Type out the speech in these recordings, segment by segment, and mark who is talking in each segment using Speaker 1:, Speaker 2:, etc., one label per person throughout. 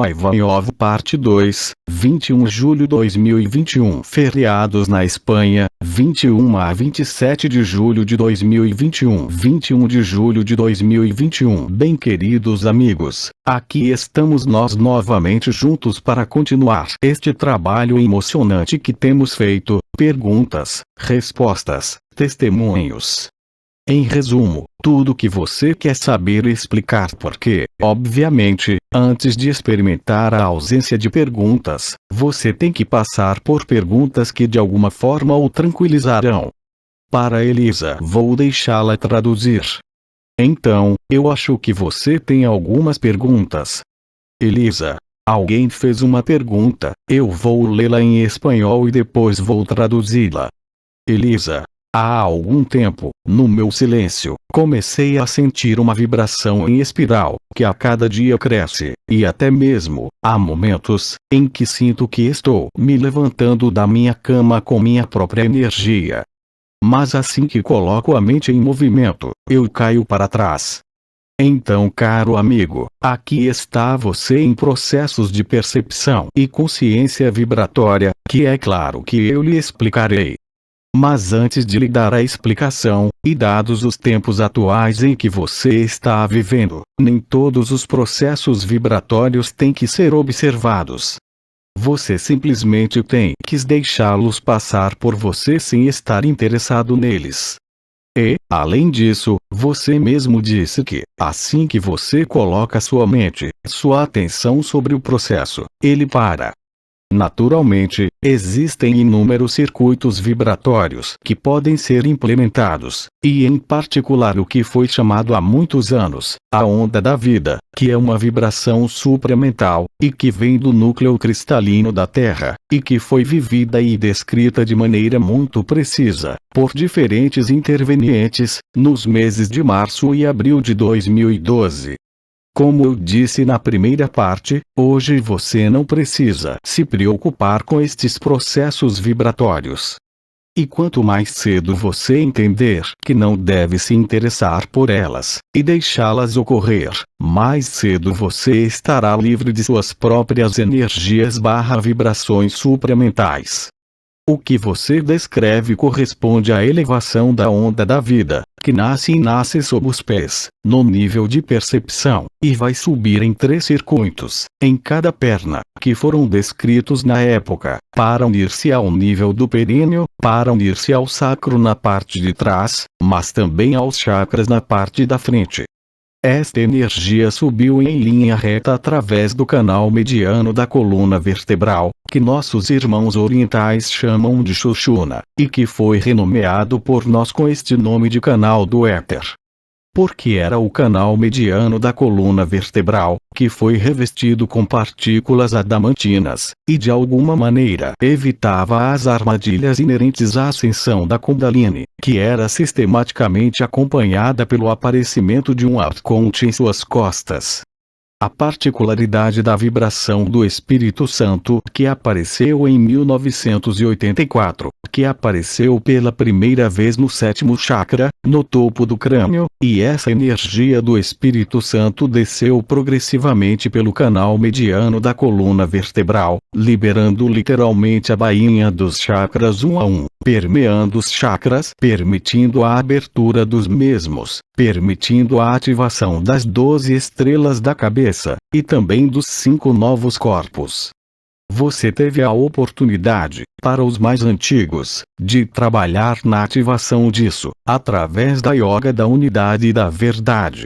Speaker 1: Ivanov Parte 2, 21 de julho 2021. Feriados na Espanha, 21 a 27 de julho de 2021. 21 de julho de 2021. Bem, queridos amigos, aqui estamos nós novamente juntos para continuar este trabalho emocionante que temos feito: perguntas, respostas, testemunhos. Em resumo, tudo que você quer saber e explicar, porque, obviamente, antes de experimentar a ausência de perguntas, você tem que passar por perguntas que de alguma forma o tranquilizarão. Para Elisa, vou deixá-la traduzir. Então, eu acho que você tem algumas perguntas. Elisa: alguém fez uma pergunta, eu vou lê-la em espanhol e depois vou traduzi-la. Elisa: há algum tempo, no meu silêncio, comecei a sentir uma vibração em espiral, que a cada dia cresce, e até mesmo, há momentos, em que sinto que estou me levantando da minha cama com minha própria energia. Mas assim que coloco a mente em movimento, eu caio para trás. Então, caro amigo, aqui está você em processos de percepção e consciência vibratória, que é claro que eu lhe explicarei. Mas antes de lhe dar a explicação, e dados os tempos atuais em que você está vivendo, nem todos os processos vibratórios têm que ser observados. Você simplesmente tem que deixá-los passar por você sem estar interessado neles. E, além disso, você mesmo disse que, assim que você coloca sua mente, sua atenção sobre o processo, ele para. Naturalmente, existem inúmeros circuitos vibratórios que podem ser implementados, e em particular o que foi chamado há muitos anos, a onda da vida, que é uma vibração supramental, e que vem do núcleo cristalino da Terra, e que foi vivida e descrita de maneira muito precisa, por diferentes intervenientes, nos meses de março e abril de 2012. Como eu disse na primeira parte, hoje você não precisa se preocupar com estes processos vibratórios. E quanto mais cedo você entender que não deve se interessar por elas, e deixá-las ocorrer, mais cedo você estará livre de suas próprias energias/vibrações supramentais. O que você descreve corresponde à elevação da onda da vida, que nasce e nasce sob os pés, no nível de percepção, e vai subir em 3 circuitos, em cada perna, que foram descritos na época, para unir-se ao nível do períneo, para unir-se ao sacro na parte de trás, mas também aos chakras na parte da frente. Esta energia subiu em linha reta através do canal mediano da coluna vertebral, que nossos irmãos orientais chamam de Sushumna, e que foi renomeado por nós com este nome de canal do éter. Porque era o canal mediano da coluna vertebral, que foi revestido com partículas adamantinas, e de alguma maneira evitava as armadilhas inerentes à ascensão da Kundalini, que era sistematicamente acompanhada pelo aparecimento de um arconte em suas costas. A particularidade da vibração do Espírito Santo, que apareceu em 1984, que apareceu pela primeira vez no 7º chakra, no topo do crânio, e essa energia do Espírito Santo desceu progressivamente pelo canal mediano da coluna vertebral, liberando literalmente a bainha dos chakras um a um, permeando os chakras, permitindo a abertura dos mesmos, permitindo a ativação das 12 estrelas da cabeça, e também dos 5 novos corpos. Você teve a oportunidade, para os mais antigos, de trabalhar na ativação disso, através da yoga da unidade e da verdade.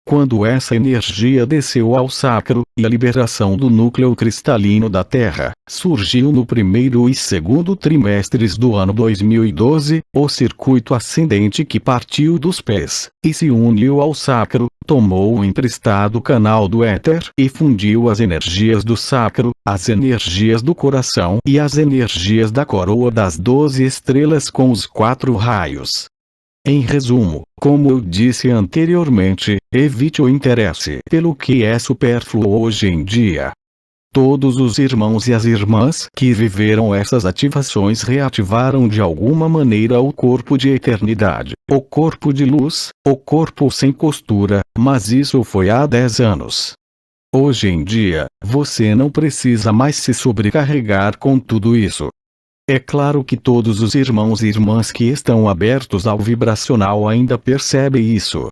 Speaker 1: Quando essa energia desceu ao sacro, e a liberação do núcleo cristalino da Terra, surgiu no primeiro e segundo trimestres do ano 2012, o circuito ascendente que partiu dos pés, e se uniu ao sacro, tomou o emprestado canal do éter e fundiu as energias do sacro, as energias do coração e as energias da coroa das 12 estrelas com os 4 raios. Em resumo, como eu disse anteriormente, evite o interesse pelo que é supérfluo hoje em dia. Todos os irmãos e as irmãs que viveram essas ativações reativaram de alguma maneira o corpo de eternidade, o corpo de luz, o corpo sem costura, mas isso foi há 10 anos. Hoje em dia, você não precisa mais se sobrecarregar com tudo isso. É claro que todos os irmãos e irmãs que estão abertos ao vibracional ainda percebem isso.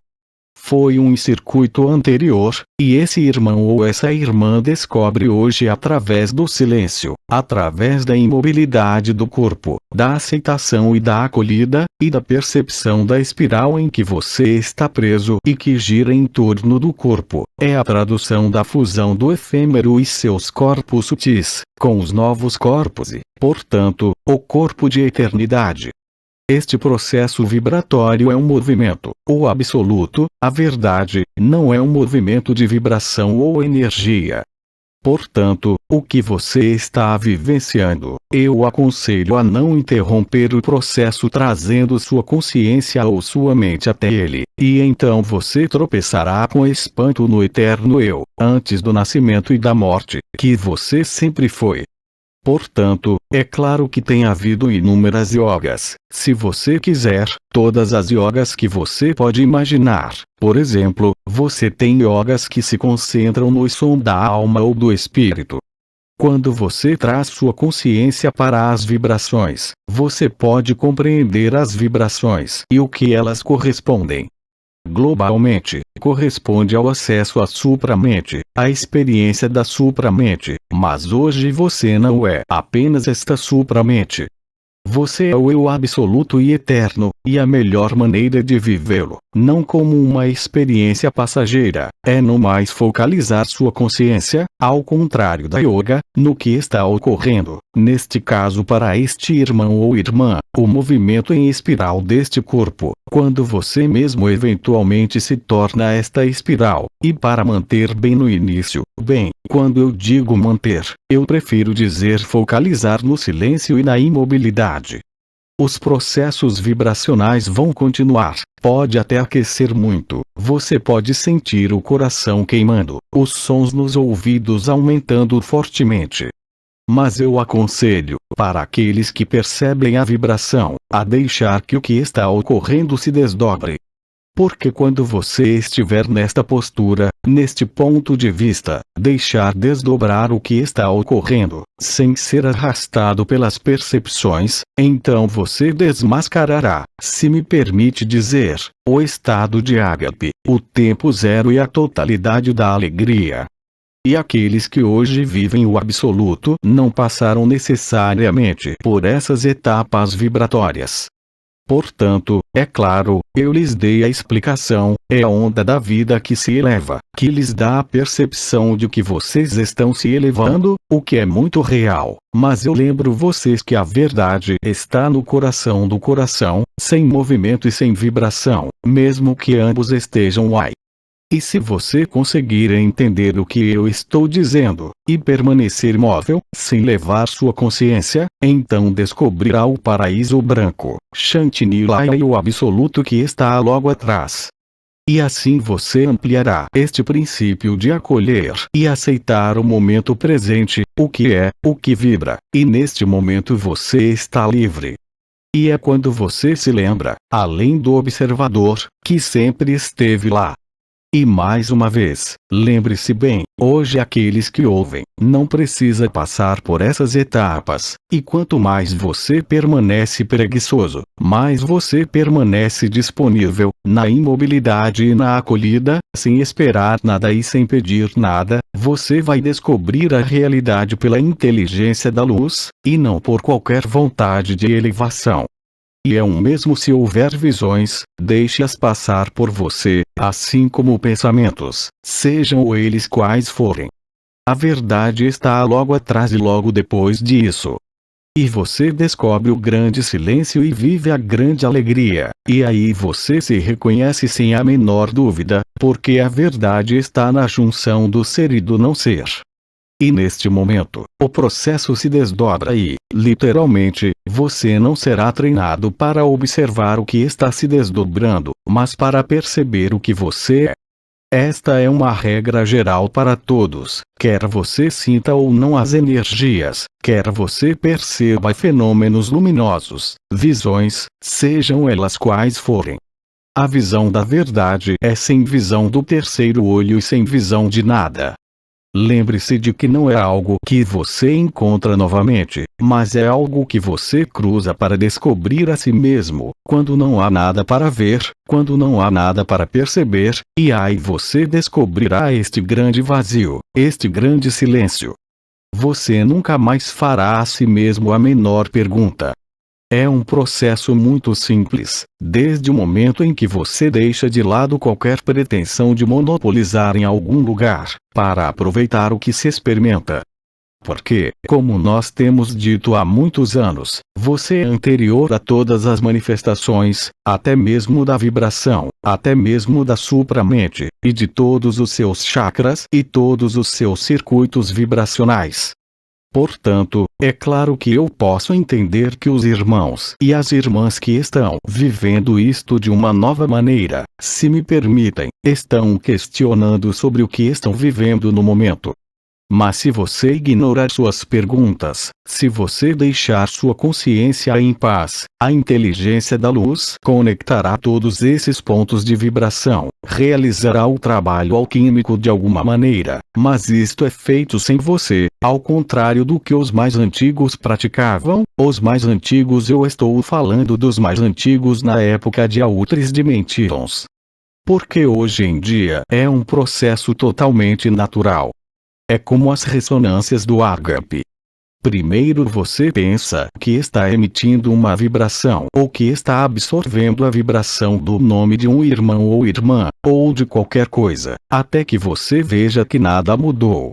Speaker 1: Foi um circuito anterior, e esse irmão ou essa irmã descobre hoje através do silêncio, através da imobilidade do corpo, da aceitação e da acolhida, e da percepção da espiral em que você está preso e que gira em torno do corpo. É a tradução da fusão do efêmero e seus corpos sutis, com os novos corpos e, portanto, o corpo de eternidade. Este processo vibratório é um movimento. O absoluto, a verdade, não é um movimento de vibração ou energia. Portanto, o que você está vivenciando, eu aconselho a não interromper o processo trazendo sua consciência ou sua mente até ele, e então você tropeçará com espanto no eterno eu, antes do nascimento e da morte, que você sempre foi. Portanto, é claro que tem havido inúmeras yogas, se você quiser, todas as yogas que você pode imaginar. Por exemplo, você tem yogas que se concentram no som da alma ou do espírito. Quando você traz sua consciência para as vibrações, você pode compreender as vibrações e o que elas correspondem. Globalmente, corresponde ao acesso à supramente, à experiência da supramente, mas hoje você não é apenas esta supramente. Você é o eu absoluto e eterno, e a melhor maneira de vivê-lo, não como uma experiência passageira, é no mais focalizar sua consciência, ao contrário da yoga, no que está ocorrendo, neste caso para este irmão ou irmã, o movimento em espiral deste corpo, quando você mesmo eventualmente se torna esta espiral, e para manter bem no início, bem, quando eu digo manter, eu prefiro dizer focalizar no silêncio e na imobilidade. Os processos vibracionais vão continuar, pode até aquecer muito, você pode sentir o coração queimando, os sons nos ouvidos aumentando fortemente. Mas eu aconselho, para aqueles que percebem a vibração, a deixar que o que está ocorrendo se desdobre. Porque quando você estiver nesta postura, neste ponto de vista, deixar desdobrar o que está ocorrendo, sem ser arrastado pelas percepções, então você desmascarará, se me permite dizer, o estado de ágape, o tempo zero e a totalidade da alegria. E aqueles que hoje vivem o absoluto não passaram necessariamente por essas etapas vibratórias. Portanto, é claro, eu lhes dei a explicação, é a onda da vida que se eleva, que lhes dá a percepção de que vocês estão se elevando, o que é muito real, mas eu lembro vocês que a verdade está no coração do coração, sem movimento e sem vibração, mesmo que ambos estejam aí. E se você conseguir entender o que eu estou dizendo, e permanecer imóvel, sem levar sua consciência, então descobrirá o paraíso branco, Shantinilaya e o absoluto que está logo atrás. E assim você ampliará este princípio de acolher e aceitar o momento presente, o que vibra, e neste momento você está livre. E é quando você se lembra, além do observador, que sempre esteve lá. E mais uma vez, lembre-se bem, hoje aqueles que ouvem, não precisa passar por essas etapas, e quanto mais você permanece preguiçoso, mais você permanece disponível, na imobilidade e na acolhida, sem esperar nada e sem pedir nada, você vai descobrir a realidade pela inteligência da luz, e não por qualquer vontade de elevação. E é um mesmo se houver visões, deixe-as passar por você, assim como pensamentos, sejam eles quais forem. A verdade está logo atrás e logo depois disso. E você descobre o grande silêncio e vive a grande alegria, e aí você se reconhece sem a menor dúvida, porque a verdade está na junção do ser e do não ser. E neste momento, o processo se desdobra e, literalmente, você não será treinado para observar o que está se desdobrando, mas para perceber o que você é. Esta é uma regra geral para todos, quer você sinta ou não as energias, quer você perceba fenômenos luminosos, visões, sejam elas quais forem. A visão da verdade é sem visão do terceiro olho e sem visão de nada. Lembre-se de que não é algo que você encontra novamente, mas é algo que você cruza para descobrir a si mesmo, quando não há nada para ver, quando não há nada para perceber, e aí você descobrirá este grande vazio, este grande silêncio. Você nunca mais fará a si mesmo a menor pergunta. É um processo muito simples, desde o momento em que você deixa de lado qualquer pretensão de monopolizar em algum lugar, para aproveitar o que se experimenta. Porque, como nós temos dito há muitos anos, você é anterior a todas as manifestações, até mesmo da vibração, até mesmo da supramente, e de todos os seus chakras e todos os seus circuitos vibracionais. Portanto, é claro que eu posso entender que os irmãos e as irmãs que estão vivendo isto de uma nova maneira, se me permitem, estão questionando sobre o que estão vivendo no momento. Mas se você ignorar suas perguntas, se você deixar sua consciência em paz, a inteligência da luz conectará todos esses pontos de vibração, realizará o trabalho alquímico de alguma maneira, mas isto é feito sem você, ao contrário do que os mais antigos praticavam. Os mais antigos, eu estou falando dos mais antigos na época de Autres de Mentirons. Porque hoje em dia é um processo totalmente natural. É como as ressonâncias do Agape. Primeiro você pensa que está emitindo uma vibração ou que está absorvendo a vibração do nome de um irmão ou irmã, ou de qualquer coisa, até que você veja que nada mudou.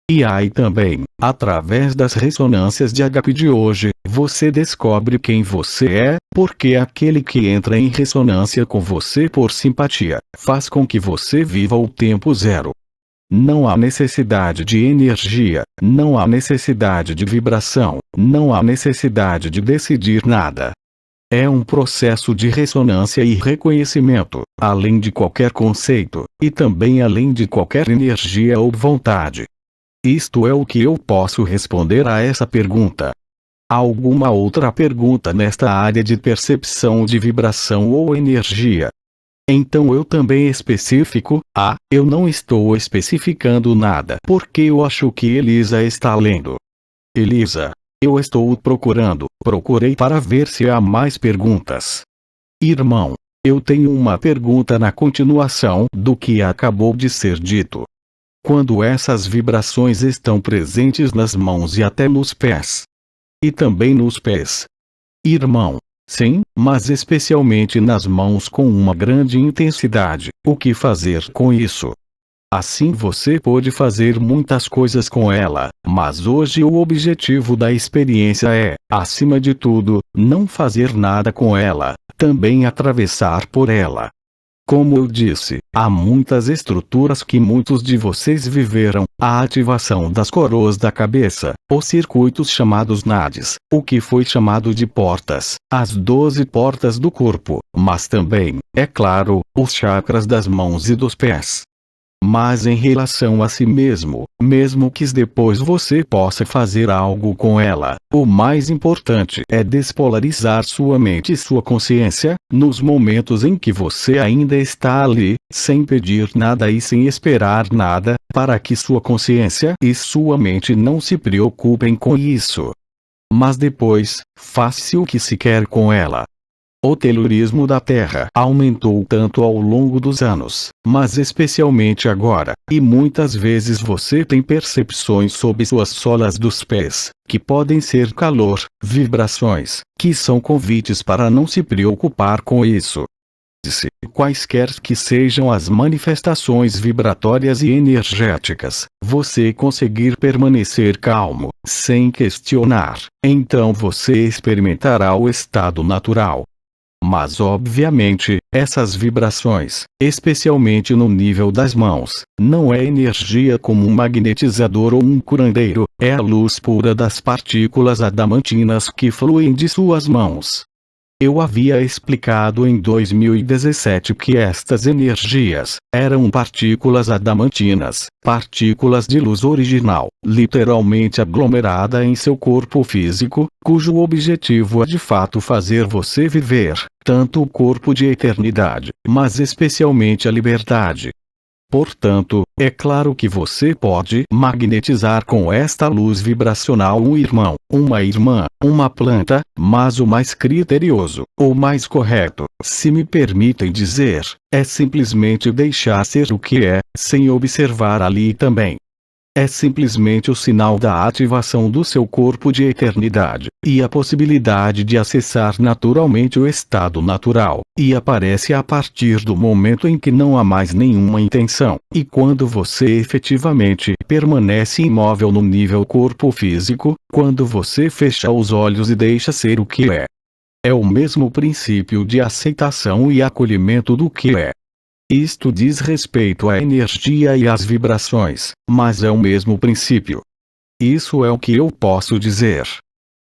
Speaker 1: E aí também, através das ressonâncias de Agape de hoje, você descobre quem você é, porque aquele que entra em ressonância com você por simpatia, faz com que você viva o tempo zero. Não há necessidade de energia, não há necessidade de vibração, não há necessidade de decidir nada. É um processo de ressonância e reconhecimento, além de qualquer conceito, e também além de qualquer energia ou vontade. Isto é o que eu posso responder a essa pergunta. Alguma outra pergunta nesta área de percepção de vibração ou energia? Então eu também especifico, eu não estou especificando nada porque eu acho que Elisa está lendo. Elisa, eu estou procurei para ver se há mais perguntas. Irmão, eu tenho uma pergunta na continuação do que acabou de ser dito. Quando essas vibrações estão presentes nas mãos e até nos pés. E também nos pés. Irmão, sim, mas especialmente nas mãos com uma grande intensidade. O que fazer com isso? Assim você pode fazer muitas coisas com ela, mas hoje o objetivo da experiência é, acima de tudo, não fazer nada com ela, também atravessar por ela. Como eu disse, há muitas estruturas que muitos de vocês viveram, a ativação das coroas da cabeça, os circuitos chamados nadis, o que foi chamado de portas, as 12 portas do corpo, mas também, é claro, os chakras das mãos e dos pés. Mas em relação a si mesmo, mesmo que depois você possa fazer algo com ela, o mais importante é despolarizar sua mente e sua consciência, nos momentos em que você ainda está ali, sem pedir nada e sem esperar nada, para que sua consciência e sua mente não se preocupem com isso. Mas depois, faça o que se quer com ela. O telurismo da Terra aumentou tanto ao longo dos anos, mas especialmente agora, e muitas vezes você tem percepções sob suas solas dos pés, que podem ser calor, vibrações, que são convites para não se preocupar com isso. Quaisquer que sejam as manifestações vibratórias e energéticas, você conseguir permanecer calmo, sem questionar, então você experimentará o estado natural. Mas obviamente, essas vibrações, especialmente no nível das mãos, não é energia como um magnetizador ou um curandeiro, é a luz pura das partículas adamantinas que fluem de suas mãos. Eu havia explicado em 2017 que estas energias eram partículas adamantinas, partículas de luz original, literalmente aglomerada em seu corpo físico, cujo objetivo é de fato fazer você viver, tanto o corpo de eternidade, mas especialmente a liberdade. Portanto, é claro que você pode magnetizar com esta luz vibracional um irmão, uma irmã, uma planta, mas o mais criterioso, o mais correto, se me permitem dizer, é simplesmente deixar ser o que é, sem observar ali também. É simplesmente o sinal da ativação do seu corpo de eternidade, e a possibilidade de acessar naturalmente o estado natural, e aparece a partir do momento em que não há mais nenhuma intenção, e quando você efetivamente permanece imóvel no nível corpo físico, quando você fecha os olhos e deixa ser o que é. É o mesmo princípio de aceitação e acolhimento do que é. Isto diz respeito à energia e às vibrações, mas é o mesmo princípio. Isso é o que eu posso dizer.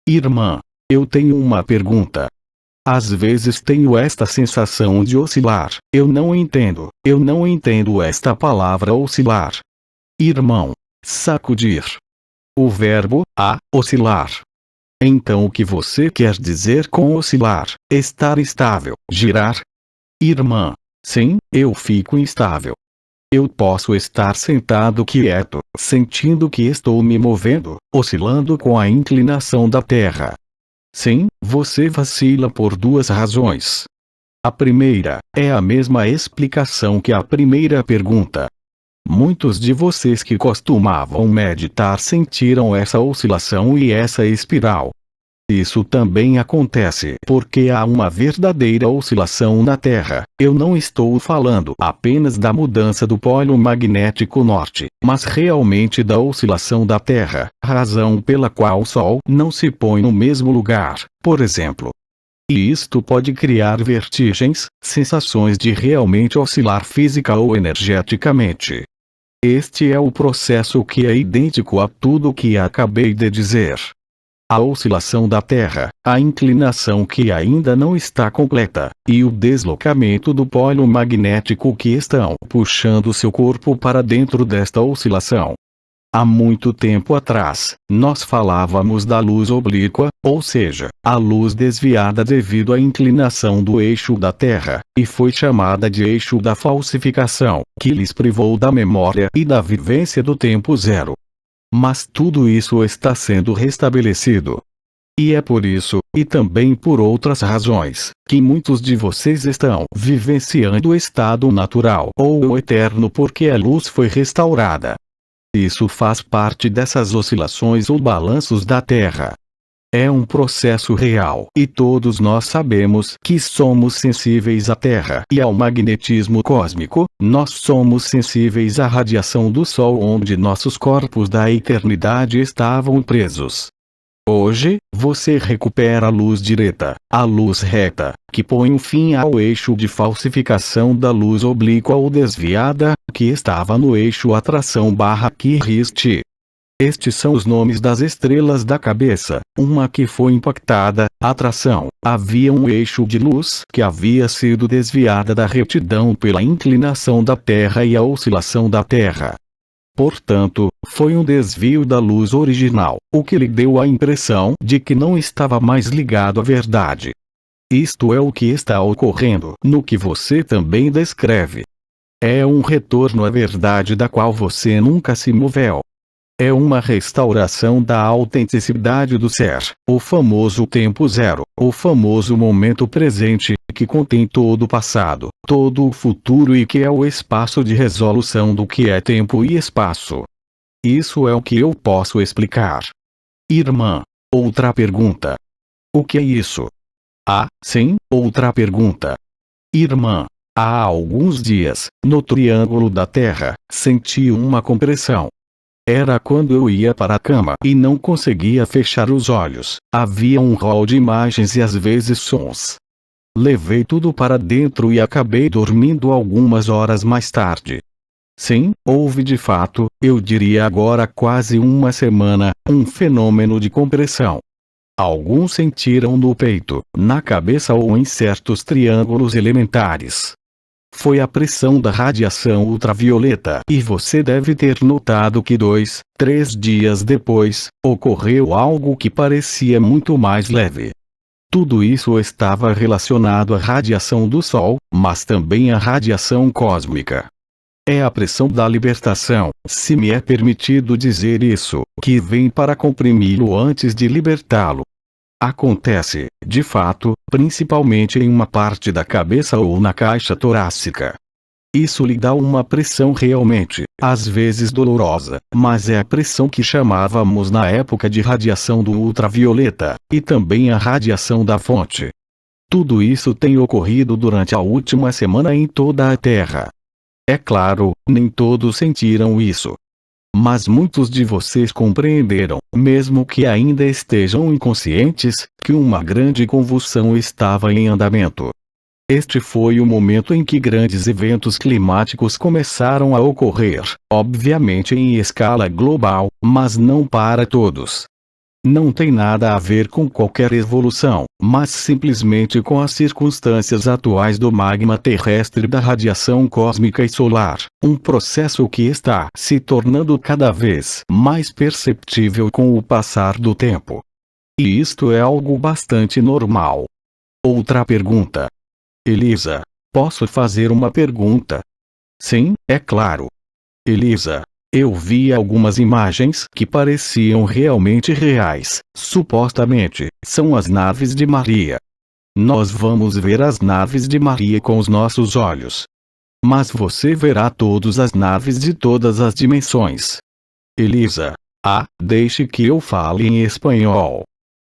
Speaker 1: Irmã, eu tenho uma pergunta. Às vezes tenho esta sensação de oscilar. Eu não entendo esta palavra oscilar. Irmão, sacudir. O verbo, oscilar. Então o que você quer dizer com oscilar? Estar estável, girar? Irmã, sim, eu fico instável. Eu posso estar sentado quieto, sentindo que estou me movendo, oscilando com a inclinação da Terra. Sim, você vacila por duas razões. A primeira, é a mesma explicação que a primeira pergunta. Muitos de vocês que costumavam meditar sentiram essa oscilação e essa espiral. Isso também acontece porque há uma verdadeira oscilação na Terra. Eu não estou falando apenas da mudança do polo magnético norte, mas realmente da oscilação da Terra, razão pela qual o Sol não se põe no mesmo lugar, por exemplo. E isto pode criar vertigens, sensações de realmente oscilar física ou energeticamente. Este é o processo que é idêntico a tudo o que acabei de dizer. A oscilação da Terra, a inclinação que ainda não está completa, e o deslocamento do polo magnético que estão puxando seu corpo para dentro desta oscilação. Há muito tempo atrás, nós falávamos da luz oblíqua, ou seja, a luz desviada devido à inclinação do eixo da Terra, e foi chamada de eixo da falsificação, que lhes privou da memória e da vivência do tempo zero. Mas tudo isso está sendo restabelecido. E é por isso, e também por outras razões, que muitos de vocês estão vivenciando o estado natural ou o eterno porque a luz foi restaurada. Isso faz parte dessas oscilações ou balanços da Terra. É um processo real e todos nós sabemos que somos sensíveis à Terra e ao magnetismo cósmico, nós somos sensíveis à radiação do Sol onde nossos corpos da eternidade estavam presos. Hoje, você recupera a luz direta, a luz reta, que põe um fim ao eixo de falsificação da luz oblíqua ou desviada, que estava no eixo atração/Kirist. Estes são os nomes das estrelas da cabeça, uma que foi impactada, atração, havia um eixo de luz que havia sido desviada da retidão pela inclinação da Terra e a oscilação da Terra. Portanto, foi um desvio da luz original, o que lhe deu a impressão de que não estava mais ligado à verdade. Isto é o que está ocorrendo no que você também descreve. É um retorno à verdade da qual você nunca se moveu. É uma restauração da autenticidade do ser, o famoso tempo zero, o famoso momento presente, que contém todo o passado, todo o futuro e que é o espaço de resolução do que é tempo e espaço. Isso é o que eu posso explicar. Irmã, outra pergunta. O que é isso? Sim, outra pergunta. Irmã, há alguns dias, no triângulo da Terra, senti uma compressão. Era quando eu ia para a cama e não conseguia fechar os olhos. Havia um rol de imagens e às vezes sons. Levei tudo para dentro e acabei dormindo algumas horas mais tarde. Sim, houve de fato, eu diria agora quase uma semana, um fenômeno de compressão. Alguns sentiram no peito, na cabeça ou em certos triângulos elementares. Foi a pressão da radiação ultravioleta e você deve ter notado que 2, 3 dias depois, ocorreu algo que parecia muito mais leve. Tudo isso estava relacionado à radiação do Sol, mas também à radiação cósmica. É a pressão da libertação, se me é permitido dizer isso, que vem para comprimi-lo antes de libertá-lo. Acontece, de fato, principalmente em uma parte da cabeça ou na caixa torácica. Isso lhe dá uma pressão realmente, às vezes dolorosa, mas é a pressão que chamávamos na época de radiação do ultravioleta, e também a radiação da fonte. Tudo isso tem ocorrido durante a última semana em toda a Terra. É claro, nem todos sentiram isso. Mas muitos de vocês compreenderam, mesmo que ainda estejam inconscientes, que uma grande convulsão estava em andamento. Este foi o momento em que grandes eventos climáticos começaram a ocorrer, obviamente em escala global, mas não para todos. Não tem nada a ver com qualquer evolução, mas simplesmente com as circunstâncias atuais do magma terrestre, da radiação cósmica e solar, um processo que está se tornando cada vez mais perceptível com o passar do tempo. E isto é algo bastante normal. Outra pergunta. Elisa, posso fazer uma pergunta? Sim, é claro. Elisa. Eu vi algumas imagens que pareciam realmente reais. Supostamente, são as naves de Maria. Nós vamos ver as naves de Maria com os nossos olhos. Mas você verá todas as naves de todas as dimensões. Elisa. Deixe que eu fale em espanhol.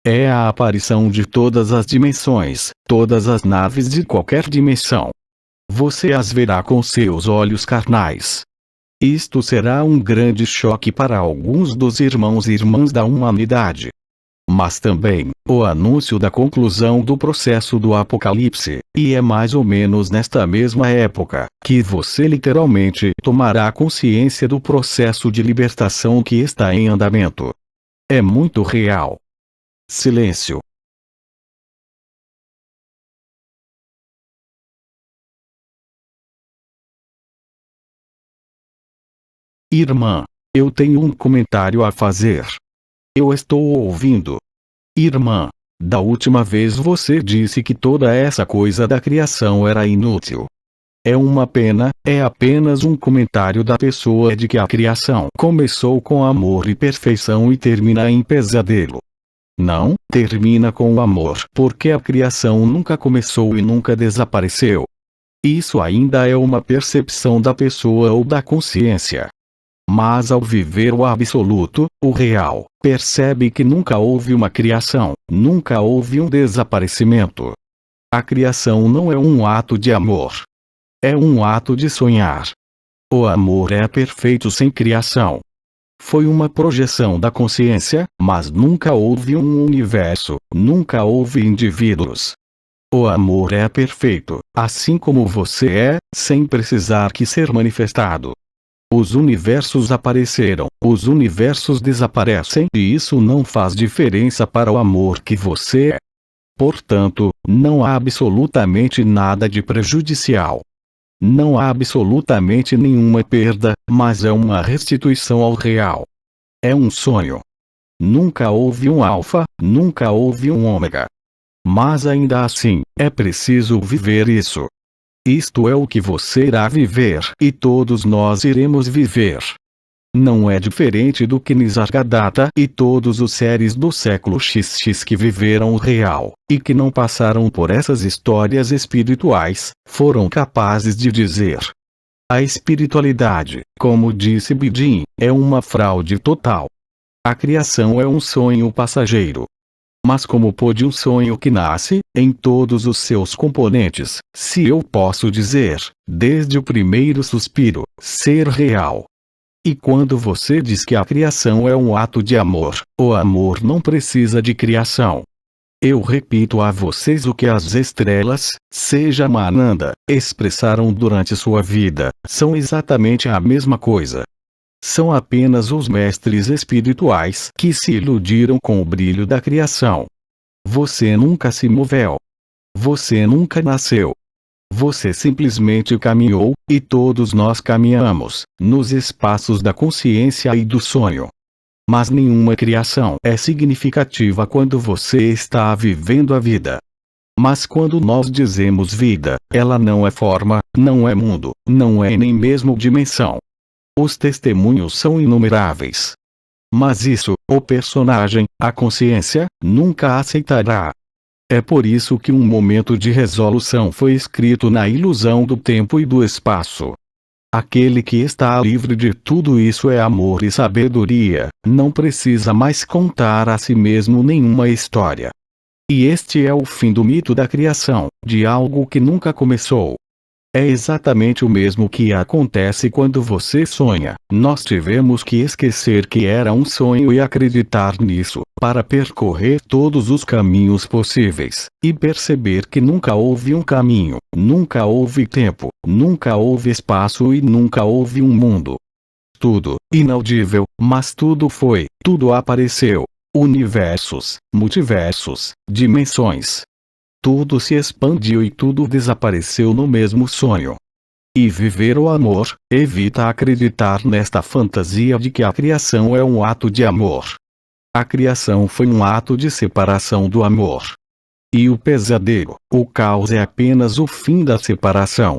Speaker 1: É a aparição de todas as dimensões, todas as naves de qualquer dimensão. Você as verá com seus olhos carnais. Isto será um grande choque para alguns dos irmãos e irmãs da humanidade. Mas também, o anúncio da conclusão do processo do Apocalipse, e é mais ou menos nesta mesma época, que você literalmente tomará consciência do processo de libertação que está em andamento. É muito real. Silêncio. Irmã, eu tenho um comentário a fazer. Eu estou ouvindo. Irmã, da última vez você disse que toda essa coisa da criação era inútil. É uma pena, é apenas um comentário da pessoa de que a criação começou com amor e perfeição e termina em pesadelo. Não, termina com amor, porque a criação nunca começou e nunca desapareceu. Isso ainda é uma percepção da pessoa ou da consciência. Mas ao viver o absoluto, o real, percebe que nunca houve uma criação, nunca houve um desaparecimento. A criação não é um ato de amor. É um ato de sonhar. O amor é perfeito sem criação. Foi uma projeção da consciência, mas nunca houve um universo, nunca houve indivíduos. O amor é perfeito, assim como você é, sem precisar que ser manifestado. Os universos apareceram, os universos desaparecem e isso não faz diferença para o amor que você é. Portanto, não há absolutamente nada de prejudicial. Não há absolutamente nenhuma perda, mas é uma restituição ao real. É um sonho. Nunca houve um alfa, nunca houve um ômega. Mas ainda assim, é preciso viver isso. Isto é o que você irá viver e todos nós iremos viver. Não é diferente do que Nisargadatta e todos os seres do século XX que viveram o real, e que não passaram por essas histórias espirituais, foram capazes de dizer. A espiritualidade, como disse Bidin, é uma fraude total. A criação é um sonho passageiro. Mas como pode um sonho que nasce, em todos os seus componentes, se eu posso dizer, desde o primeiro suspiro, ser real? E quando você diz que a criação é um ato de amor, o amor não precisa de criação. Eu repito a vocês o que as estrelas, seja Mananda, expressaram durante sua vida, são exatamente a mesma coisa. São apenas os mestres espirituais que se iludiram com o brilho da criação. Você nunca se moveu. Você nunca nasceu. Você simplesmente caminhou, e todos nós caminhamos, nos espaços da consciência e do sonho. Mas nenhuma criação é significativa quando você está vivendo a vida. Mas quando nós dizemos vida, ela não é forma, não é mundo, não é nem mesmo dimensão. Os testemunhos são inumeráveis. Mas isso, o personagem, a consciência, nunca aceitará. É por isso que um momento de resolução foi escrito na ilusão do tempo e do espaço. Aquele que está livre de tudo isso é amor e sabedoria, não precisa mais contar a si mesmo nenhuma história. E este é o fim do mito da criação, de algo que nunca começou. É exatamente o mesmo que acontece quando você sonha. Nós tivemos que esquecer que era um sonho e acreditar nisso, para percorrer todos os caminhos possíveis, e perceber que nunca houve um caminho, nunca houve tempo, nunca houve espaço e nunca houve um mundo. Tudo, inaudível, mas tudo apareceu. Universos, multiversos, dimensões. Tudo se expandiu e tudo desapareceu no mesmo sonho. E viver o amor, evita acreditar nesta fantasia de que a criação é um ato de amor. A criação foi um ato de separação do amor. E o pesadelo, o caos é apenas o fim da separação.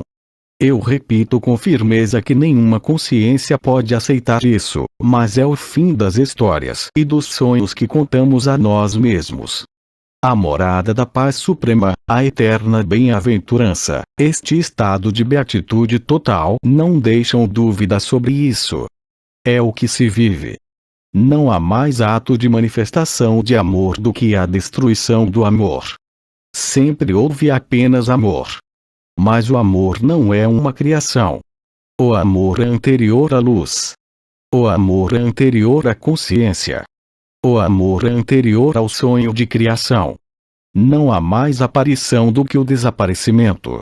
Speaker 1: Eu repito com firmeza que nenhuma consciência pode aceitar isso, mas é o fim das histórias e dos sonhos que contamos a nós mesmos. A morada da paz suprema, a eterna bem-aventurança, este estado de beatitude total não deixam dúvida sobre isso. É o que se vive. Não há mais ato de manifestação de amor do que a destruição do amor. Sempre houve apenas amor. Mas o amor não é uma criação. O amor é anterior à luz. O amor é anterior à consciência. O amor é anterior ao sonho de criação. Não há mais aparição do que o desaparecimento.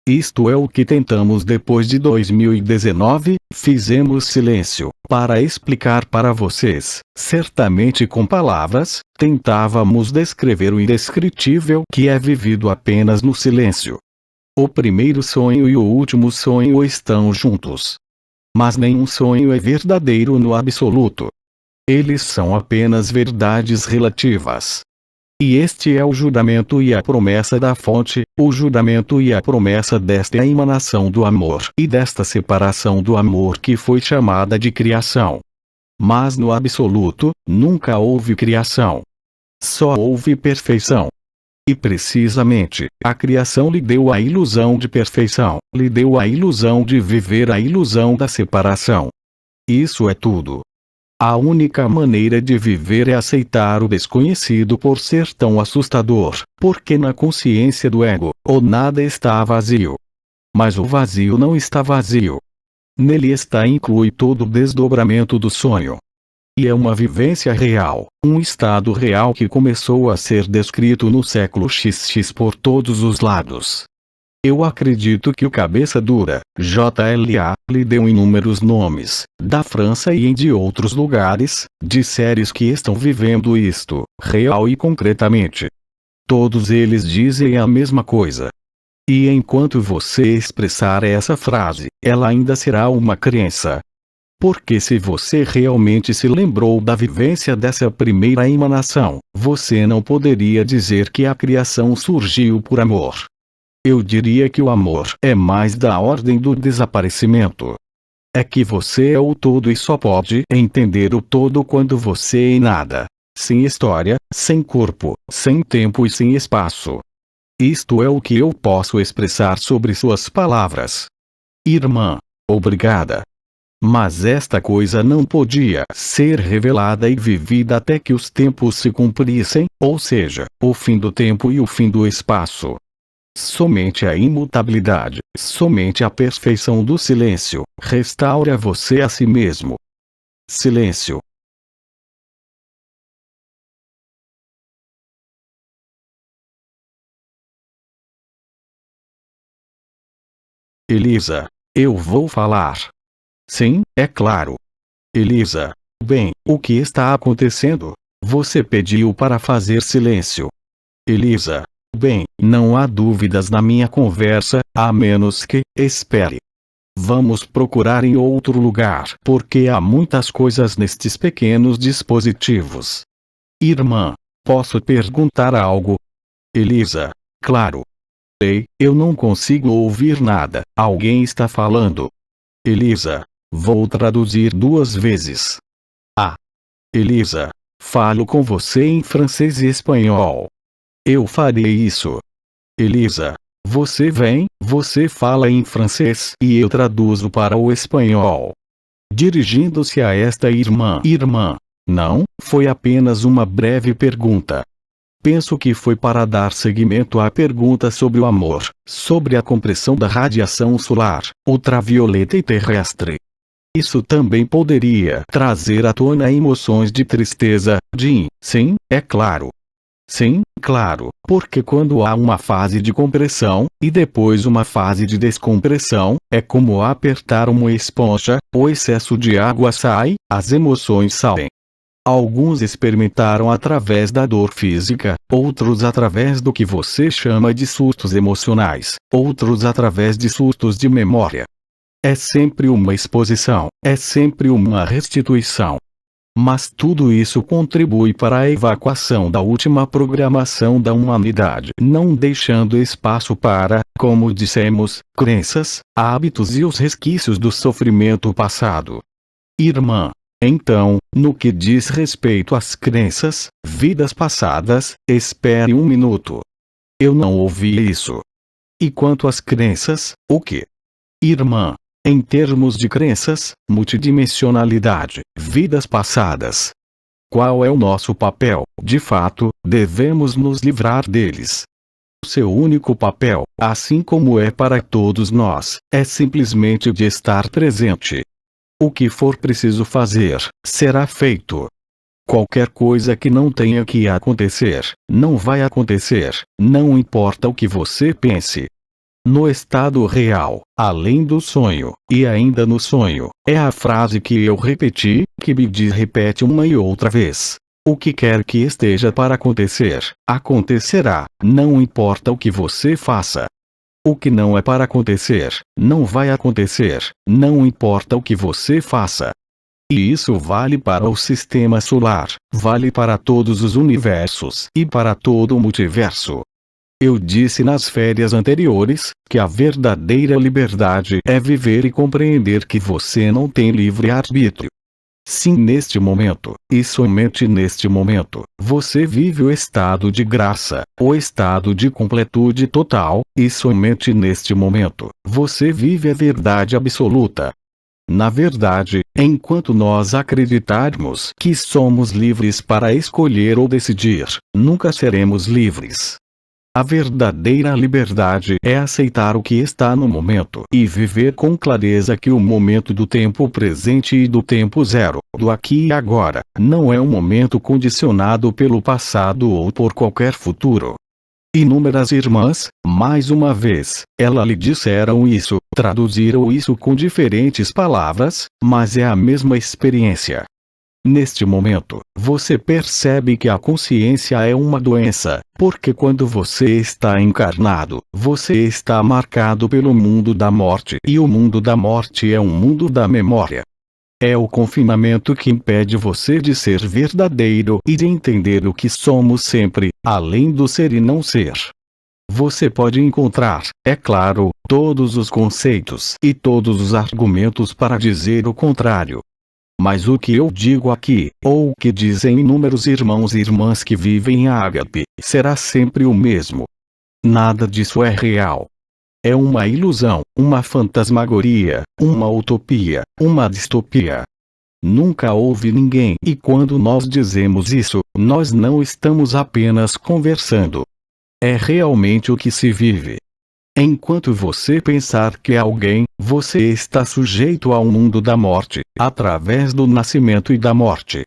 Speaker 1: Isto é o que tentamos depois de 2019, fizemos silêncio, para explicar para vocês, certamente com palavras, tentávamos descrever o indescritível que é vivido apenas no silêncio. O primeiro sonho e o último sonho estão juntos. Mas nenhum sonho é verdadeiro no absoluto. Eles são apenas verdades relativas. E este é o juramento e a promessa da fonte, o juramento e a promessa desta emanação do amor e desta separação do amor que foi chamada de criação. Mas no absoluto, nunca houve criação. Só houve perfeição. E precisamente, a criação lhe deu a ilusão de perfeição, lhe deu a ilusão de viver a ilusão da separação. Isso é tudo. A única maneira de viver é aceitar o desconhecido por ser tão assustador, porque na consciência do ego, o nada está vazio. Mas o vazio não está vazio. Nele está inclui todo o desdobramento do sonho. E é uma vivência real, um estado real que começou a ser descrito no século XX por todos os lados. Eu acredito que o cabeça dura, JLA, lhe deu inúmeros nomes, da França e de outros lugares, de séries que estão vivendo isto, real e concretamente. Todos eles dizem a mesma coisa. E enquanto você expressar essa frase, ela ainda será uma crença. Porque se você realmente se lembrou da vivência dessa primeira emanação, você não poderia dizer que a criação surgiu por amor. Eu diria que o amor é mais da ordem do desaparecimento. É que você é o todo e só pode entender o todo quando você é nada. Sem história, sem corpo, sem tempo e sem espaço. Isto é o que eu posso expressar sobre suas palavras. Irmã, obrigada. Mas esta coisa não podia ser revelada e vivida até que os tempos se cumprissem, ou seja, o fim do tempo e o fim do espaço. Somente a imutabilidade, somente a perfeição do silêncio, restaura você a si mesmo. Silêncio. Elisa, eu vou falar. Sim, é claro. Elisa, bem, o que está acontecendo? Você pediu para fazer silêncio. Elisa, bem, não há dúvidas na minha conversa, a menos que, espere. Vamos procurar em outro lugar, porque há muitas coisas nestes pequenos dispositivos. Irmã, posso perguntar algo? Elisa, Claro. Ei, eu não consigo ouvir nada. Alguém está falando. Elisa. Vou traduzir 2 vezes. Ah. Elisa. Falo com você em francês e espanhol. Eu farei isso. Elisa. Você fala em francês e eu traduzo para o espanhol. Dirigindo-se a esta irmã. Não, foi apenas uma breve pergunta. Penso que foi para dar seguimento à pergunta sobre o amor, sobre a compressão da radiação solar, ultravioleta e terrestre. Isso também poderia trazer à tona emoções de tristeza, sim, é claro. Sim, claro, porque quando há uma fase de compressão, e depois uma fase de descompressão, é como apertar uma esponja, o excesso de água sai, as emoções saem. Alguns experimentaram através da dor física, outros através do que você chama de surtos emocionais, outros através de surtos de memória. É sempre uma exposição, é sempre uma restituição. Mas tudo isso contribui para a evacuação da última programação da humanidade, não deixando espaço para, como dissemos, crenças, hábitos e os resquícios do sofrimento passado. Irmã. Então, no que diz respeito às crenças, vidas passadas, espere um minuto. Eu não ouvi isso. E quanto às crenças, o que? Irmã. Em termos de crenças, multidimensionalidade, vidas passadas. Qual é o nosso papel? De fato, devemos nos livrar deles. Seu único papel, assim como é para todos nós, é simplesmente de estar presente. O que for preciso fazer, será feito. Qualquer coisa que não tenha que acontecer, não vai acontecer, não importa o que você pense. No estado real, além do sonho, e ainda no sonho, é a frase que eu repeti, que Bidi repete uma e outra vez. O que quer que esteja para acontecer, acontecerá, não importa o que você faça. O que não é para acontecer, não vai acontecer, não importa o que você faça. E isso vale para o sistema solar, vale para todos os universos e para todo o multiverso. Eu disse nas férias anteriores, que a verdadeira liberdade é viver e compreender que você não tem livre-arbítrio. Sim, neste momento, e somente neste momento, você vive o estado de graça, o estado de completude total, e somente neste momento, você vive a verdade absoluta. Na verdade, enquanto nós acreditarmos que somos livres para escolher ou decidir, nunca seremos livres. A verdadeira liberdade é aceitar o que está no momento e viver com clareza que o momento do tempo presente e do tempo zero, do aqui e agora, não é um momento condicionado pelo passado ou por qualquer futuro. Inúmeras irmãs, mais uma vez, ela lhe disseram isso, traduziram isso com diferentes palavras, mas é a mesma experiência. Neste momento, você percebe que a consciência é uma doença, porque quando você está encarnado, você está marcado pelo mundo da morte, e o mundo da morte é um mundo da memória. É o confinamento que impede você de ser verdadeiro e de entender o que somos sempre, além do ser e não ser. Você pode encontrar, é claro, todos os conceitos e todos os argumentos para dizer o contrário. Mas o que eu digo aqui, ou o que dizem inúmeros irmãos e irmãs que vivem em ágape, será sempre o mesmo. Nada disso é real. É uma ilusão, uma fantasmagoria, uma utopia, uma distopia. Nunca houve ninguém. E quando nós dizemos isso, nós não estamos apenas conversando. É realmente o que se vive. Enquanto você pensar que é alguém, você está sujeito ao mundo da morte, através do nascimento e da morte.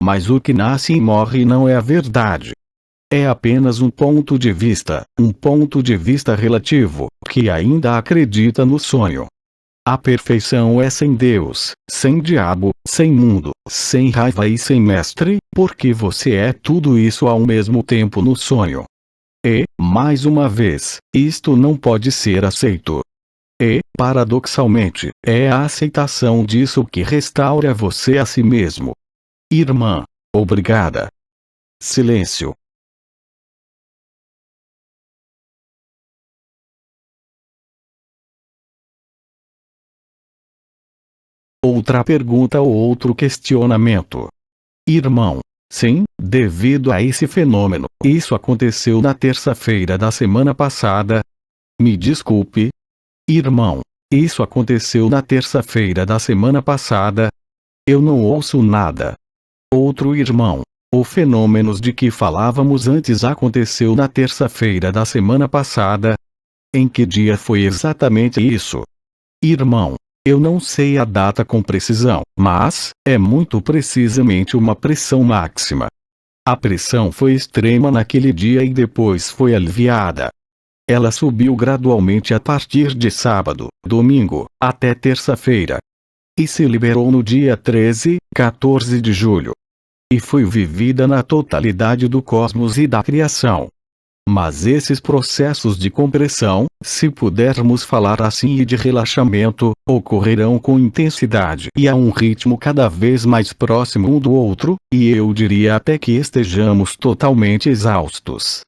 Speaker 1: Mas o que nasce e morre não é a verdade. É apenas um ponto de vista relativo, que ainda acredita no sonho. A perfeição é sem Deus, sem diabo, sem mundo, sem raiva e sem mestre, porque você é tudo isso ao mesmo tempo no sonho. E, mais uma vez, isto não pode ser aceito. E, paradoxalmente, é a aceitação disso que restaura você a si mesmo. Irmã, obrigada. Silêncio. outra pergunta ou outro questionamento. Irmão. Sim, devido a esse fenômeno, isso aconteceu na terça-feira da semana passada. Me desculpe. Irmão. Isso aconteceu na terça-feira da semana passada. Eu não ouço nada. Outro irmão. O fenômeno de que falávamos antes aconteceu na terça-feira da semana passada. Em que dia foi exatamente isso? Irmão. Eu não sei a data com precisão, mas é muito precisamente uma pressão máxima. A pressão foi extrema naquele dia e depois foi aliviada. Ela subiu gradualmente a partir de sábado, domingo, até terça-feira. E se liberou no dia 13, 14 de julho. E foi vivida na totalidade do cosmos e da criação. Mas esses processos de compressão, se pudermos falar assim, e de relaxamento, ocorrerão com intensidade e a um ritmo cada vez mais próximo um do outro, e eu diria até que estejamos totalmente exaustos.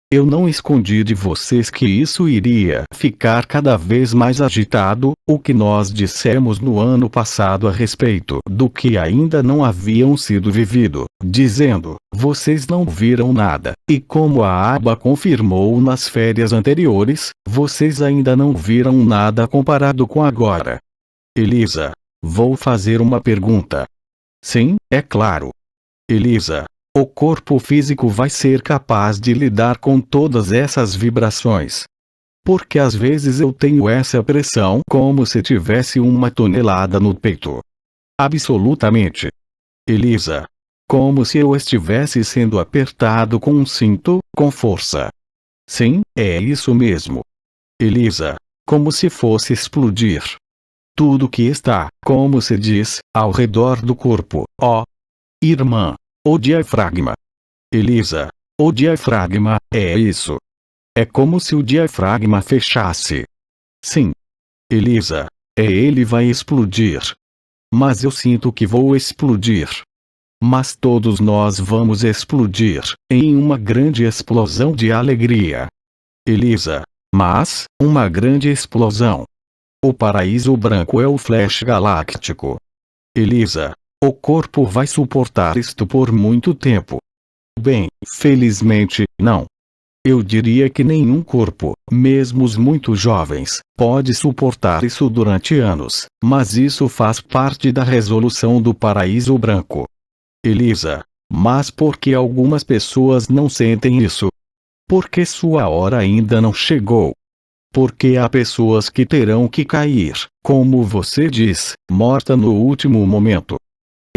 Speaker 1: Eu não escondi de vocês que isso iria ficar cada vez mais agitado, o que nós dissemos no ano passado a respeito do que ainda não haviam sido vivido, dizendo, vocês não viram nada, e como a Aba confirmou nas férias anteriores, vocês ainda não viram nada comparado com agora. Elisa, vou fazer uma pergunta. Sim, é claro. Elisa. O corpo físico vai ser capaz de lidar com todas essas vibrações. Porque às vezes eu tenho essa pressão como se tivesse uma tonelada no peito. Absolutamente. Elisa. Como se eu estivesse sendo apertado com um cinto, com força. Sim, é isso mesmo. Elisa. Como se fosse explodir. Tudo que está, como se diz, ao redor do corpo, ó. Irmã. O diafragma. Elisa. O diafragma, é isso. É como se o diafragma fechasse. Sim. Elisa. Ele vai explodir. Mas eu sinto que vou explodir. Mas todos nós vamos explodir, em uma grande explosão de alegria. Elisa. Mas, uma grande explosão. O paraíso branco é o flash galáctico. Elisa. O corpo vai suportar isto por muito tempo. Bem, felizmente, não. Eu diria que nenhum corpo, mesmo os muito jovens, pode suportar isso durante anos, mas isso faz parte da resolução do paraíso branco. Elisa. Mas por que algumas pessoas não sentem isso? Porque sua hora ainda não chegou. Porque há pessoas que terão que cair, como você diz, morta no último momento.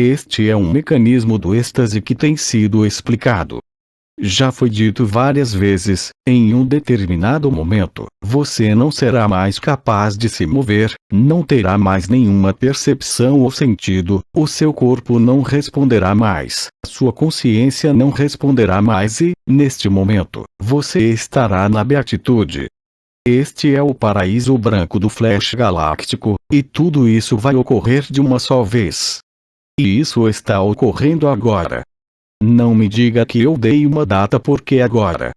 Speaker 1: Este é um mecanismo do êxtase que tem sido explicado. Já foi dito várias vezes, em um determinado momento, você não será mais capaz de se mover, não terá mais nenhuma percepção ou sentido, o seu corpo não responderá mais, sua consciência não responderá mais e, neste momento, você estará na beatitude. Este é o paraíso branco do flash galáctico, e tudo isso vai ocorrer de uma só vez. E isso está ocorrendo agora. Não me diga que eu dei uma data porque agora.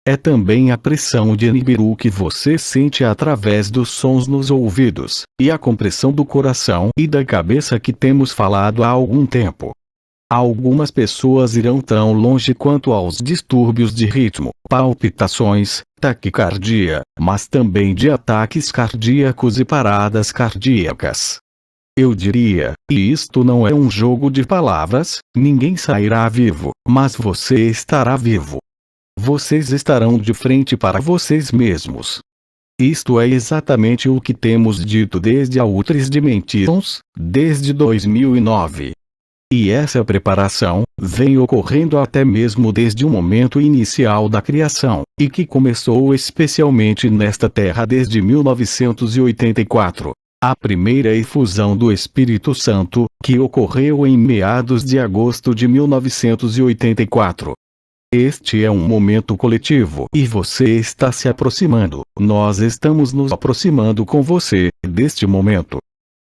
Speaker 1: É também a pressão de Nibiru que você sente através dos sons nos ouvidos, e a compressão do coração e da cabeça que temos falado há algum tempo. Algumas pessoas irão tão longe quanto aos distúrbios de ritmo, palpitações, taquicardia, mas também de ataques cardíacos e paradas cardíacas. Eu diria, e isto não é um jogo de palavras, ninguém sairá vivo, mas você estará vivo. Vocês estarão de frente para vocês mesmos. Isto é exatamente o que temos dito desde a Outras Dimensões, desde 2009. E essa preparação vem ocorrendo até mesmo desde o momento inicial da criação, e que começou especialmente nesta Terra desde 1984. A primeira efusão do Espírito Santo, que ocorreu em meados de agosto de 1984. Este é um momento coletivo e você está se aproximando, nós estamos nos aproximando com você, deste momento.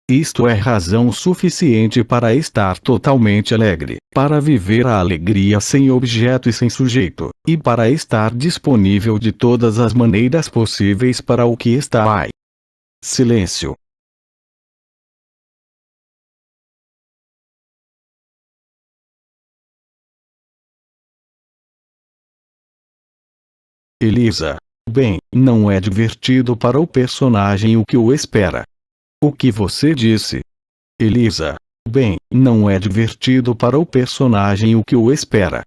Speaker 1: Isto é razão suficiente para estar totalmente alegre, para viver a alegria sem objeto e sem sujeito, e para estar disponível de todas as maneiras possíveis para o que está aí. Silêncio. Elisa. Bem, não é divertido para o personagem o que o espera. O que você disse? Elisa. Bem, não é divertido para o personagem o que o espera.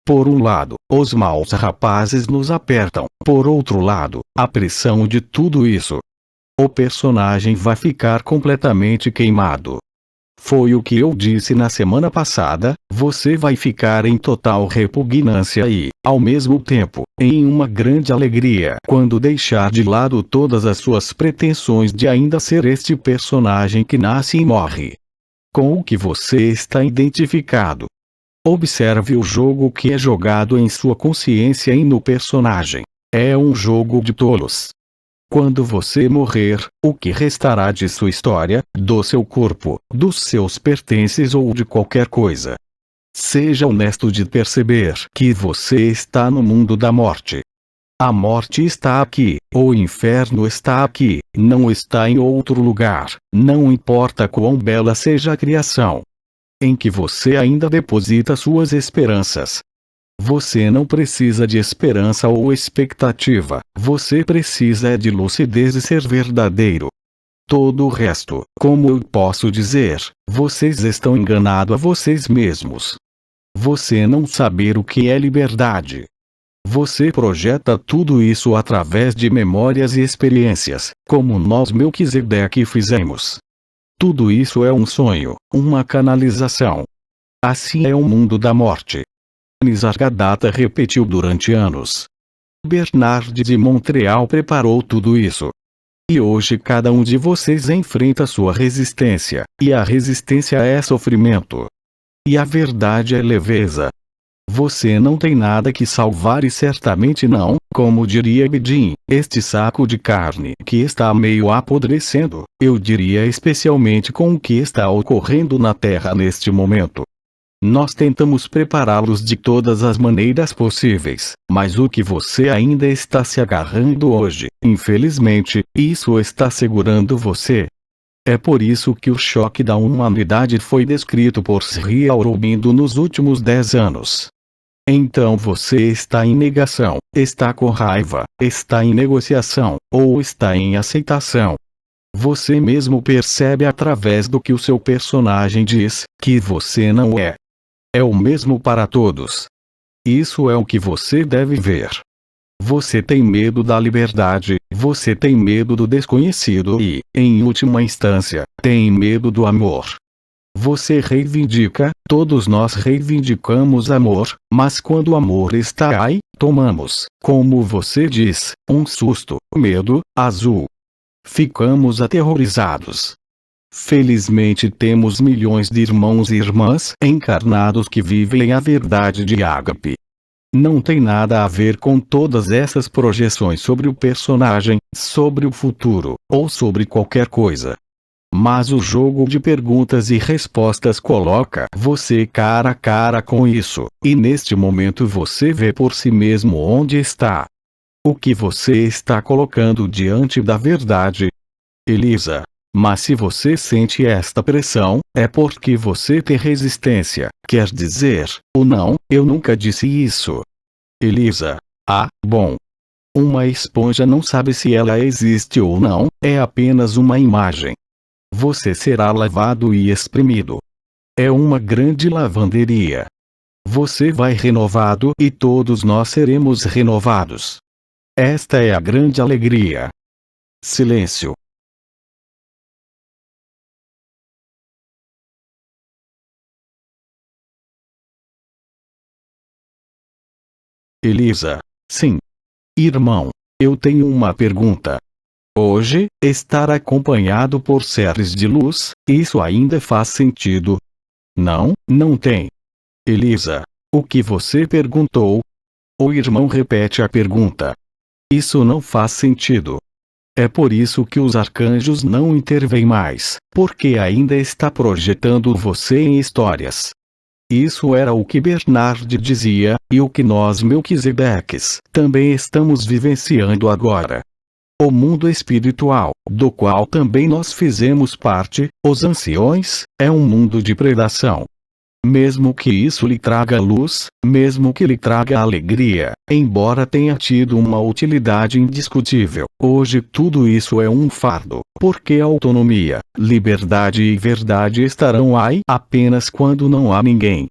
Speaker 1: Por um lado, os maus rapazes nos apertam. Por outro lado, a pressão de tudo isso. O personagem vai ficar completamente queimado. Foi o que eu disse na semana passada, você vai ficar em total repugnância e, ao mesmo tempo, em uma grande alegria quando deixar de lado todas as suas pretensões de ainda ser este personagem que nasce e morre. Com o que você está identificado. Observe o jogo que é jogado em sua consciência e no personagem. É um jogo de tolos. Quando você morrer, o que restará de sua história, do seu corpo, dos seus pertences ou de qualquer coisa? Seja honesto de perceber que você está no mundo da morte. A morte está aqui, o inferno está aqui, não está em outro lugar, não importa quão bela seja a criação em que você ainda deposita suas esperanças. Você não precisa de esperança ou expectativa, você precisa de lucidez e ser verdadeiro. Todo o resto, como eu posso dizer, vocês estão enganados a vocês mesmos. Você não saber o que é liberdade. Você projeta tudo isso através de memórias e experiências, como nós Melquisedeque fizemos. Tudo isso é um sonho, uma canalização. Assim é o mundo da morte. Nisargadatta repetiu durante anos. Bernard de Montreal preparou tudo isso. E hoje cada um de vocês enfrenta sua resistência, e a resistência é sofrimento. E a verdade é leveza. Você não tem nada que salvar e certamente não, como diria Bedin, este saco de carne que está meio apodrecendo, eu diria especialmente com o que está ocorrendo na Terra neste momento. Nós tentamos prepará-los de todas as maneiras possíveis, mas o que você ainda está se agarrando hoje, infelizmente, isso está segurando você. É por isso que o choque da humanidade foi descrito por Sri Aurobindo nos últimos 10 anos. Então você está em negação, está com raiva, está em negociação, ou está em aceitação. Você mesmo percebe através do que o seu personagem diz, que você não é. É o mesmo para todos. Isso é o que você deve ver. Você tem medo da liberdade, você tem medo do desconhecido e, em última instância, tem medo do amor. Você reivindica, todos nós reivindicamos amor, mas quando o amor está aí, tomamos, como você diz, um susto, medo, azul. Ficamos aterrorizados. Felizmente temos milhões de irmãos e irmãs encarnados que vivem a verdade de Ágape. Não tem nada a ver com todas essas projeções sobre o personagem, sobre o futuro, ou sobre qualquer coisa. Mas o jogo de perguntas e respostas coloca você cara a cara com isso, e neste momento você vê por si mesmo onde está. O que você está colocando diante da verdade. Elisa. Mas se você sente esta pressão, é porque você tem resistência, quer dizer, o não, eu nunca disse isso. Elisa. Ah, bom. Uma esponja não sabe se ela existe ou não, é apenas uma imagem. Você será lavado e espremido. É uma grande lavanderia. Você vai renovado e todos nós seremos renovados. Esta é a grande alegria. Silêncio. Elisa. Sim. Irmão, eu tenho uma pergunta. Hoje, estar acompanhado por seres de luz, isso ainda faz sentido? Não, não tem. Elisa. O que você perguntou? O irmão repete a pergunta. Isso não faz sentido. É por isso que os arcanjos não intervêm mais, porque ainda está projetando você em histórias. Isso era o que Bernard dizia, e o que nós Melquisedeques também estamos vivenciando agora. O mundo espiritual, do qual também nós fizemos parte, os anciões, é um mundo de predação. mesmo que isso lhe traga luz, mesmo que lhe traga alegria, embora tenha tido uma utilidade indiscutível, hoje tudo isso é um fardo, porque autonomia, liberdade e verdade estarão aí apenas quando não há ninguém.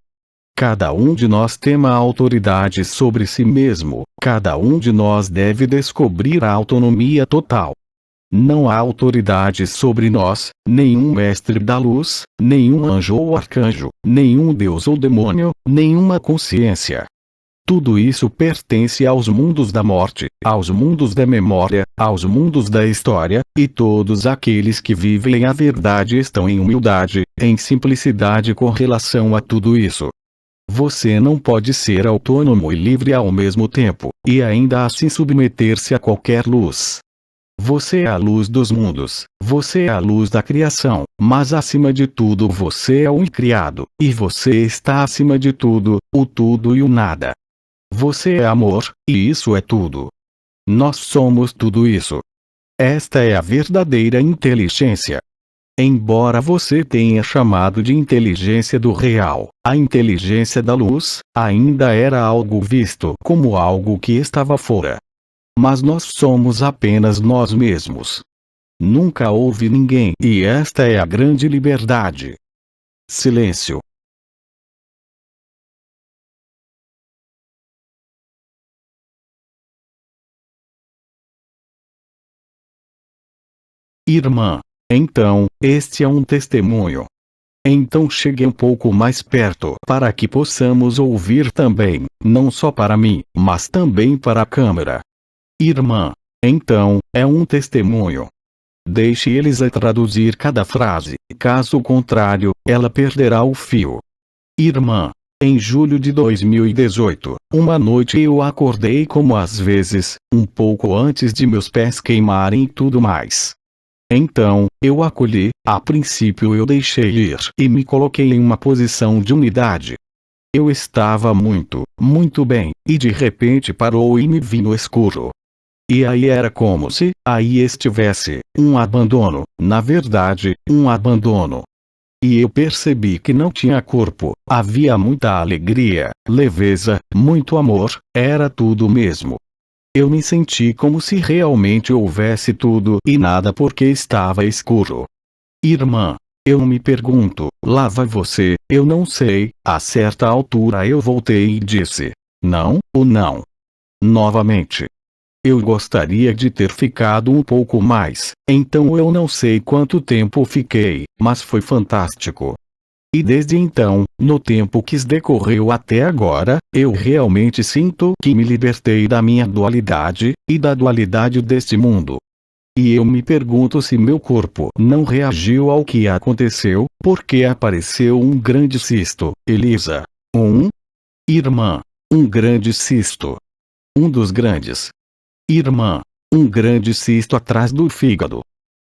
Speaker 1: Cada um de nós tem a autoridade sobre si mesmo, cada um de nós deve descobrir a autonomia total. Não há autoridade sobre nós, nenhum mestre da luz, nenhum anjo ou arcanjo, nenhum deus ou demônio, nenhuma consciência. Tudo isso pertence aos mundos da morte, aos mundos da memória, aos mundos da história, e todos aqueles que vivem a verdade estão em humildade, em simplicidade com relação a tudo isso. Você não pode ser autônomo e livre ao mesmo tempo, e ainda assim submeter-se a qualquer luz. Você é a luz dos mundos, você é a luz da criação, mas acima de tudo você é o incriado, e você está acima de tudo, o tudo e o nada. Você é amor, e isso é tudo. Nós somos tudo isso. Esta é a verdadeira inteligência. Embora você tenha chamado de inteligência do real, a inteligência da luz, ainda era algo visto como algo que estava fora. Mas nós somos apenas nós mesmos. Nunca houve ninguém, e esta é a grande liberdade. Silêncio. Irmã. Então, este é um testemunho. Então chegue um pouco mais perto para que possamos ouvir também, não só para mim, mas também para a câmera. Irmã. Então, é um testemunho. Deixe eles a traduzir cada frase, caso contrário, ela perderá o fio. Irmã. Em julho de 2018, uma noite eu acordei como às vezes, um pouco antes de meus pés queimarem e tudo mais. Então, eu acolhi, a princípio eu deixei ir e me coloquei em uma posição de unidade. Eu estava muito, muito bem, e de repente parou e me vi no escuro. E aí era como se aí estivesse um abandono, na verdade, um abandono. E eu percebi que não tinha corpo, havia muita alegria, leveza, muito amor, era tudo mesmo. Eu me senti como se realmente houvesse tudo e nada porque estava escuro. Irmã, eu me pergunto, lá vai você, eu não sei, a certa altura eu voltei e disse: não, ou não. Novamente. Eu gostaria de ter ficado um pouco mais, então eu não sei quanto tempo fiquei, mas foi fantástico. E desde então, no tempo que decorreu até agora, eu realmente sinto que me libertei da minha dualidade, e da dualidade deste mundo. E eu me pergunto se meu corpo não reagiu ao que aconteceu, porque apareceu um grande cisto, Elisa. Irmã. Um grande cisto. Um dos grandes. Irmã. Um grande cisto atrás do fígado.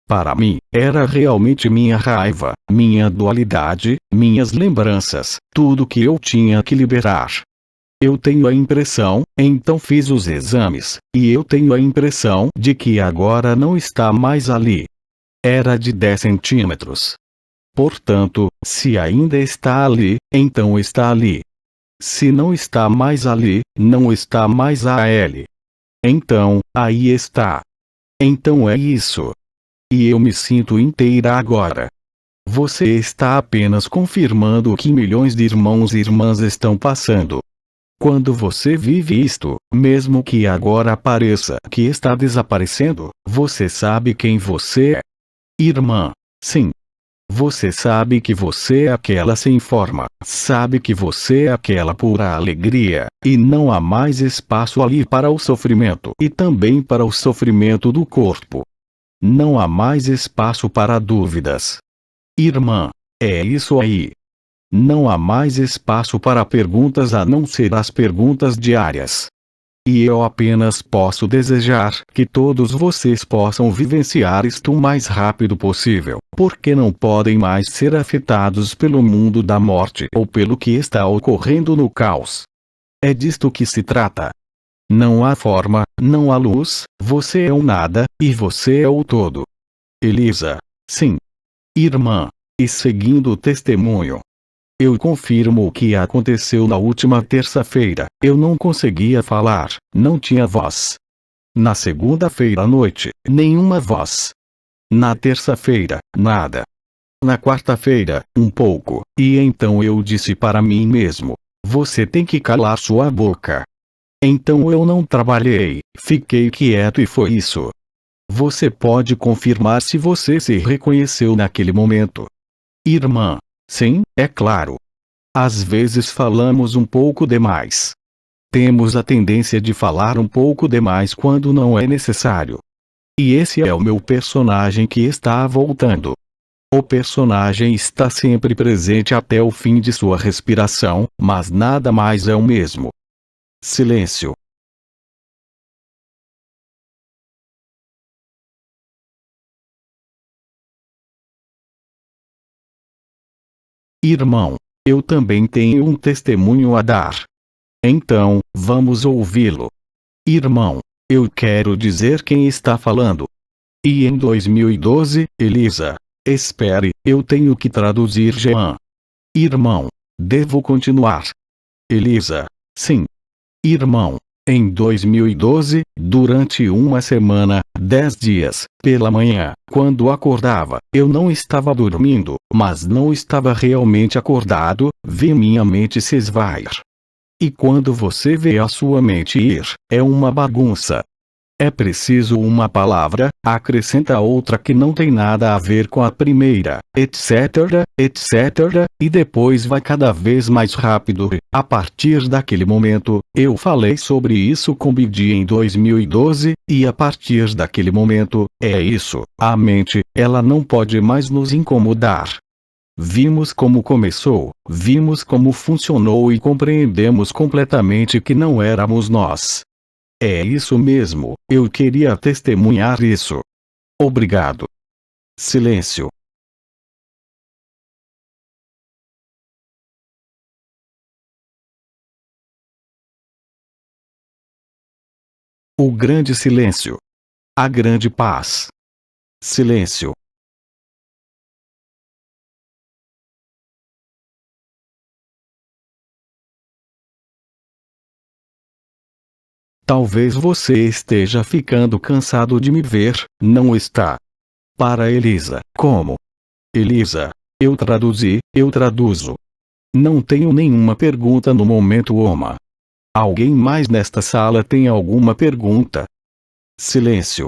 Speaker 1: Para mim, era realmente minha raiva, minha dualidade, minhas lembranças, tudo que eu tinha que liberar. Eu tenho a impressão, então fiz os exames, e eu tenho a impressão de que agora não está mais ali. Era de 10 centímetros. Portanto, se ainda está ali, então está ali. Se não está mais ali, não está mais ali. Então, aí está. Então é isso. E eu me sinto inteira agora. Você está apenas confirmando o que milhões de irmãos e irmãs estão passando. Quando você vive isto, mesmo que agora pareça que está desaparecendo, você sabe quem você é. Irmã. Sim. Você sabe que você é aquela sem forma, sabe que você é aquela pura alegria, e não há mais espaço ali para o sofrimento e também para o sofrimento do corpo. Não há mais espaço para dúvidas. Irmã, é isso aí. Não há mais espaço para perguntas a não ser as perguntas diárias. E eu apenas posso desejar que todos vocês possam vivenciar isto o mais rápido possível, porque não podem mais ser afetados pelo mundo da morte ou pelo que está ocorrendo no caos. É disto que se trata. Não há forma, não há luz, você é o nada, e você é o todo. Elisa. Sim. Irmã. E seguindo o testemunho. Eu confirmo o que aconteceu na última terça-feira. Eu não conseguia falar, não tinha voz. Na segunda-feira à noite, nenhuma voz. Na terça-feira, nada. Na quarta-feira, um pouco, e então eu disse para mim mesmo: você tem que calar sua boca. Então eu não trabalhei, fiquei quieto e foi isso. Você pode confirmar se você se reconheceu naquele momento. Irmã, sim, é claro. Às vezes falamos um pouco demais. Temos a tendência de falar um pouco demais quando não é necessário. E esse é o meu personagem que está voltando. O personagem está sempre presente até o fim de sua respiração, mas nada mais é o mesmo. Silêncio. Irmão, eu também tenho um testemunho a dar. Então, vamos ouvi-lo. Irmão, eu quero dizer quem está falando. E em 2012, Elisa. Espere, eu tenho que traduzir Jean. Irmão, devo continuar? Elisa. Sim. Irmão, em 2012, durante uma semana, 10 dias, pela manhã, quando acordava, eu não estava dormindo, mas não estava realmente acordado, vi minha mente se esvair. E quando você vê a sua mente ir, é uma bagunça. É preciso uma palavra, acrescenta outra que não tem nada a ver com a primeira, etc, etc, e depois vai cada vez mais rápido. A partir daquele momento, eu falei sobre isso com Bidi em 2012, e a partir daquele momento, é isso, a mente, ela não pode mais nos incomodar. Vimos como começou, vimos como funcionou e compreendemos completamente que não éramos nós. É isso mesmo, eu queria testemunhar isso. Obrigado. Silêncio. O grande silêncio. A grande paz. Silêncio. Talvez você esteja ficando cansado de me ver, não está? Para Elisa, como? Elisa, eu traduzi, eu traduzo. Não tenho nenhuma pergunta no momento, Oma. Alguém mais nesta sala tem alguma pergunta? Silêncio.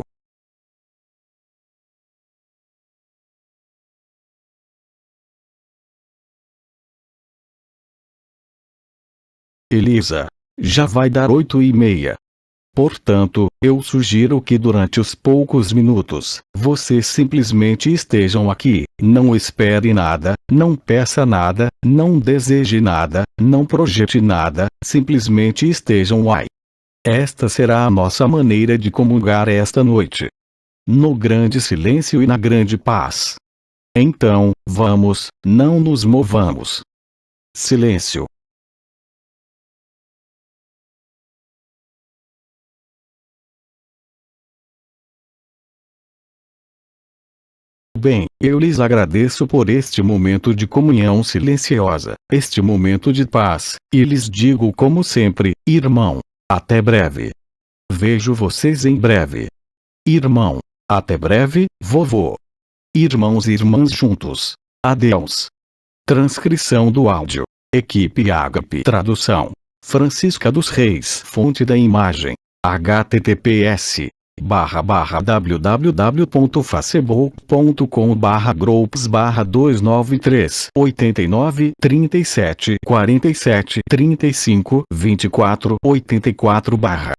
Speaker 1: Elisa, já vai dar 8h30. Portanto, eu sugiro que durante os poucos minutos, vocês simplesmente estejam aqui, não espere nada, não peça nada, não deseje nada, não projete nada, simplesmente estejam aí. Esta será a nossa maneira de comungar esta noite. No grande silêncio e na grande paz. Então, vamos, não nos movamos. Silêncio. Bem, eu lhes agradeço por este momento de comunhão silenciosa, este momento de paz, e lhes digo como sempre, irmão, até breve. Vejo vocês em breve. Irmão, até breve, vovô. Irmãos e irmãs juntos. Adeus. Transcrição do áudio. Equipe Ágape. Tradução. Francisca dos Reis. Fonte da imagem. https://www.facebook.com/groups/293 89 37 47 35 24 84/